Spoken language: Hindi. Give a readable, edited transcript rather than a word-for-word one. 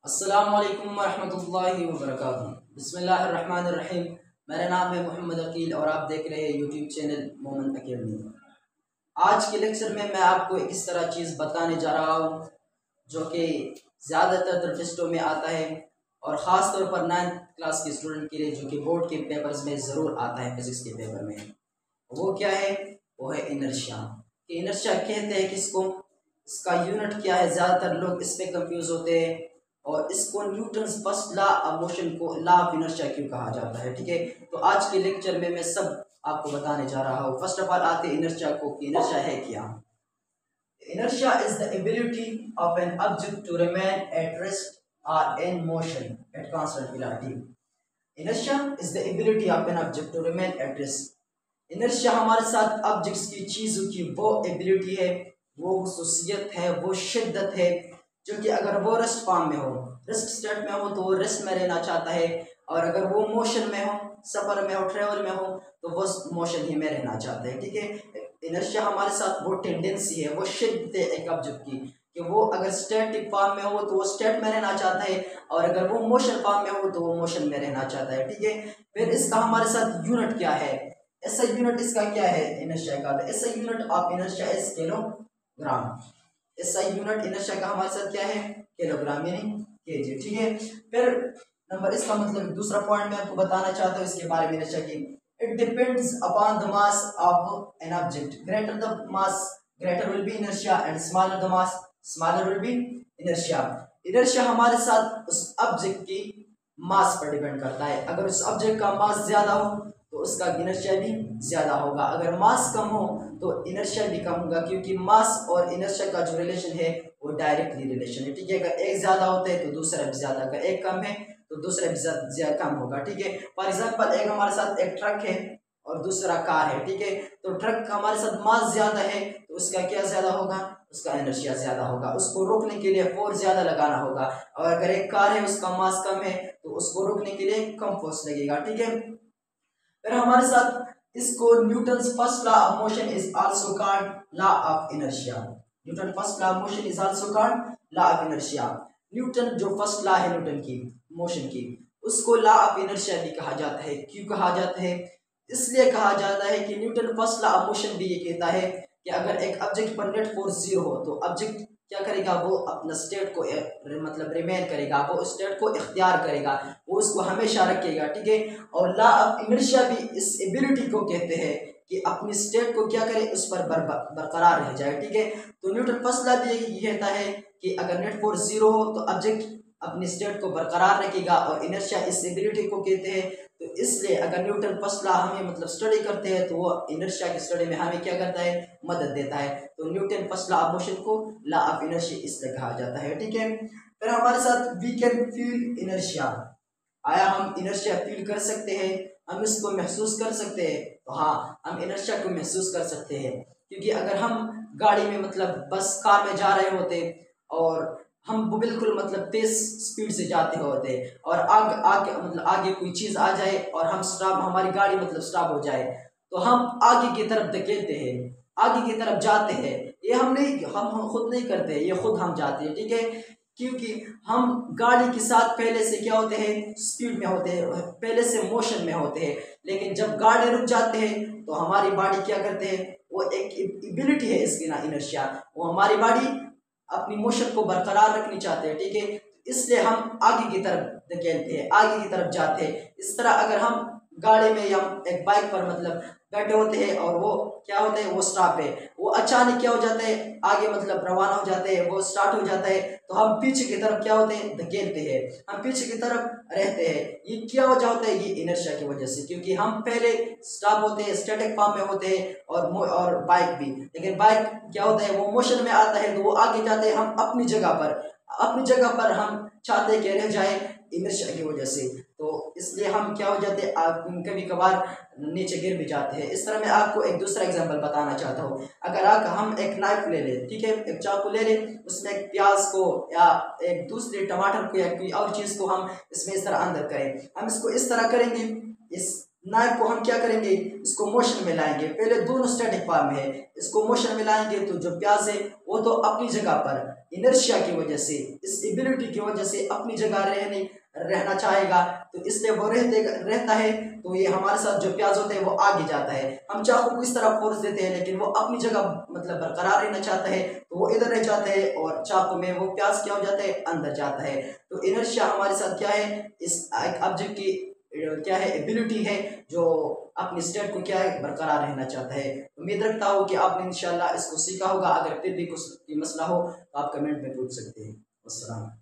अस्सलामुअलैकुम वरहमतुल्लाहि वबरकातुहू। बिस्मिल्लाहिर्रहमानिर्रहीम। मेरा नाम है मोहम्मद अकील और आप देख रहे हैं यूट्यूब चैनल मोमेंट अकेडमी। आज के लेक्चर में मैं आपको एक इस तरह चीज़ बताने जा रहा हूँ जो कि ज़्यादातर टेस्टों में आता है और ख़ास तौर पर 9th क्लास के स्टूडेंट के लिए जो कि बोर्ड के पेपर्स में ज़रूर आता है फिजिक्स के पेपर में। वो क्या है? वो है इनर्शिया। कि इनर्शिया कहते हैं किसको, इसका यूनिट क्या है, ज़्यादातर लोग इस पे कंफ्यूज होते हैं। और इसको Newton's first law of motion को लॉ ऑफ इनर्शिया क्यों कहा जाता है, ठीक है। तो आज के लेक्चर में मैं सब आपको बताने जा रहा हूँ। फर्स्ट ऑफ ऑल आते हैं इनर्शिया को कि इनर्शिया है क्या। Inertia is the ability of an object to remain at rest or in motion at constant velocity. Inertia is the ability of an object to remain at rest. Inertia हमारे साथ ऑब्जेक्ट्स की चीज़ों की वो एबिलिटी है, वो खसूसियत है, वो शिद्दत है जो कि अगर वो रेस्ट फॉर्म में हो, रेस्ट स्टेट में हो तो वो रेस्ट में रहना चाहता है, और अगर वो मोशन में हो, सफ़र में हो, ट्रेवल में हो तो वो मोशन ही में रहना चाहता है, ठीक है। इनर्शिया हमारे साथ वो टेंडेंसी है, वो शिद्दत है एक ऑब्जेक्ट की कि वो अगर स्टैटिक फॉर्म में हो तो वो स्टेट में रहना चाहता है, और अगर वो मोशन फॉर्म में हो तो वो मोशन में रहना चाहता है, ठीक है। फिर इसका हमारे साथ यूनिट क्या है, ऐसा यूनिट इसका क्या है इनर्शिया का, ऐसा unit of inertia is kilogram. ऐसा यूनिट इनर्शिया का हमारे साथ क्या है, किलोग्राम यानी केजी, ठीक है। फिर नंबर इसका मतलब दूसरा पॉइंट मैं आपको बताना चाहता हूँ इसके बारे में इनर्शिया की। It depends upon the mass of an object, greater the mass greater will be inertia and smaller the mass smaller will be inertia. Inertia हमारे साथ उस ऑब्जेक्ट की मास पर डिपेंड करता है। अगर उस ऑब्जेक्ट का मास ज्यादा हो तो उसका इनर्शिया भी ज्यादा होगा, अगर मास कम हो तो इनर्शिया भी कम होगा, क्योंकि मास और इनर्शिया का जो रिलेशन है वो डायरेक्टली रिलेशन है, ठीक है। अगर एक ज्यादा होता है तो दूसरा भी ज्यादा, अगर एक कम है तो दूसरा भी ज्यादा कम होगा, ठीक है। फॉर एग्जांपल एक हमारे साथ एक ट्रक है और दूसरा कार है, ठीक है। तो ट्रक हमारे साथ मास ज्यादा है तो उसका क्या ज्यादा होगा, उसका एनर्शिया ज्यादा होगा, उसको रोकने के लिए फोर्स ज्यादा लगाना होगा। और अगर एक कार है उसका मास कम है तो उसको रोकने के लिए कम फोर्स लगेगा, ठीक है। फिर हमारे साथ इसको Newton's first law of motion is also called law of inertia. Newton first law of motion is also called law of inertia. Newton जो फर्स्ट लॉ है न्यूटन की मोशन की, उसको लॉ ऑफ इनर्शिया भी कहा जाता है। क्यों कहा जाता है? इसलिए कहा जाता है कि Newton first law of motion भी ये कहता है कि अगर एक ऑब्जेक्ट पर नेट फोर्स 0 हो तो ऑब्जेक्ट क्या करेगा, वो अपना स्टेट को मतलब रिमेन करेगा, वो स्टेट को इख्तियार करेगा, वो उसको हमेशा रखेगा, ठीक है। और लॉ ऑफ इनर्शिया भी इस एबिलिटी को कहते हैं कि अपनी स्टेट को क्या करे, उस पर बरकरार रह जाए, ठीक है। तो न्यूटन फर्स्ट लॉ भी यही कहता है कि अगर नेट फोर्स 0 हो तो ऑब्जेक्ट अपनी स्टेट को बरकरार रखेगा, और इनर्शिया इस एबिलिटी को कहते हैं। तो इसलिए अगर न्यूटन फर्स्ट लॉ हमें मतलब स्टडी करते हैं तो वो इनर्शिया की स्टडी में हमें क्या करता है, मदद देता है। तो Newton first law of motion को लॉ ऑफ इनर्शिया इसलिए कहा जाता है, ठीक है। फिर हमारे साथ वी कैन फील इनर्शिया। आया हम इनर्शिया फील कर सकते हैं, हम इसको महसूस कर सकते हैं? तो हाँ, हम इनर्शिया को महसूस कर सकते हैं, क्योंकि अगर हम गाड़ी में मतलब बस कार में जा रहे होते और हम बिल्कुल मतलब तेज स्पीड से जाते होते और आगे कोई चीज़ आ जाए और हम स्टॉप, हमारी गाड़ी मतलब स्टॉप हो जाए, तो हम आगे की तरफ धकेलते हैं, आगे की तरफ जाते हैं। ये हम खुद नहीं करते, ये खुद हम जाते हैं, ठीक है। क्योंकि हम गाड़ी के साथ पहले से क्या होते हैं, स्पीड में होते हैं, पहले से मोशन में होते हैं। लेकिन जब गाड़ी रुक जाते हैं तो हमारी बॉडी क्या करते हैं, वो एक एबिलिटी है इसकी ना इनर्शिया, वो हमारी बॉडी अपनी मोशन को बरकरार रखनी चाहते हैं, ठीक है। इसलिए हम आगे की तरफ धकेलते हैं, आगे की तरफ जाते हैं। इस तरह अगर हम गाड़ी में या एक बाइक पर मतलब बैठे होते हैं और वो क्या होता है, वो स्टॉप है, वो अचानक क्या हो जाता है, आगे मतलब रवाना हो जाते हैं, वो स्टार्ट हो जाता है, तो हम पीछे की तरफ क्या होते हैं, धकेलते हैं, हम पीछे की तरफ रहते हैं। ये क्या वजह होता है, ये इनर्शिया की वजह से, क्योंकि हम पहले स्टॉप होते हैं, स्टैटिक फॉर्म में होते हैं, और बाइक भी। लेकिन बाइक क्या होता है, वो मोशन में आता है तो वो आगे जाते हैं, हम अपनी जगह पर हम चाहते हैं कि रह जाए इनर्शिया की वजह से। तो इसलिए हम क्या हो जाते हैं, कभी कभार नीचे गिर भी जाते हैं। इस तरह मैं आपको एक दूसरा एग्जांपल बताना चाहता हूँ। अगर हम एक नाइफ ले लें, ठीक है, एक चाकू ले लें, उसमें एक प्याज को या एक दूसरे टमाटर को या कोई और चीज़ को हम इसमें इस तरह अंदर करें, हम इसको इस तरह करेंगे, इस नाइफ को हम क्या करेंगे, इसको मोशन में लाएंगे। पहले दोनों स्टैटिक फॉर्म में है, इसको मोशन में लाएंगे तो जो प्यास है वो तो अपनी जगह पर इनर्शिया की वजह से, इस एबिलिटी की वजह से अपनी जगह रहना चाहेगा, तो इसलिए वो रहता है। तो ये हमारे साथ जो प्याज होते हैं वो आगे जाता है। हम चाकू को इस तरह फोर्स देते हैं लेकिन वो अपनी जगह मतलब बरकरार रहना चाहता है, तो वो इधर रह जाता है और चाकू में वो प्याज क्या हो जाता है, अंदर जाता है। तो इनर्शिया हमारे साथ क्या है, इस ऑब्जेक्ट की क्या है, एबिलिटी है जो अपने स्टेट को क्या है, बरकरार रहना चाहता है। उम्मीद रखता हूँ कि आपने इंशाल्लाह इसको सीखा होगा। अगर फिर भी कुछ मसला हो तो आप कमेंट में पूछ सकते हैं। अस्सलाम।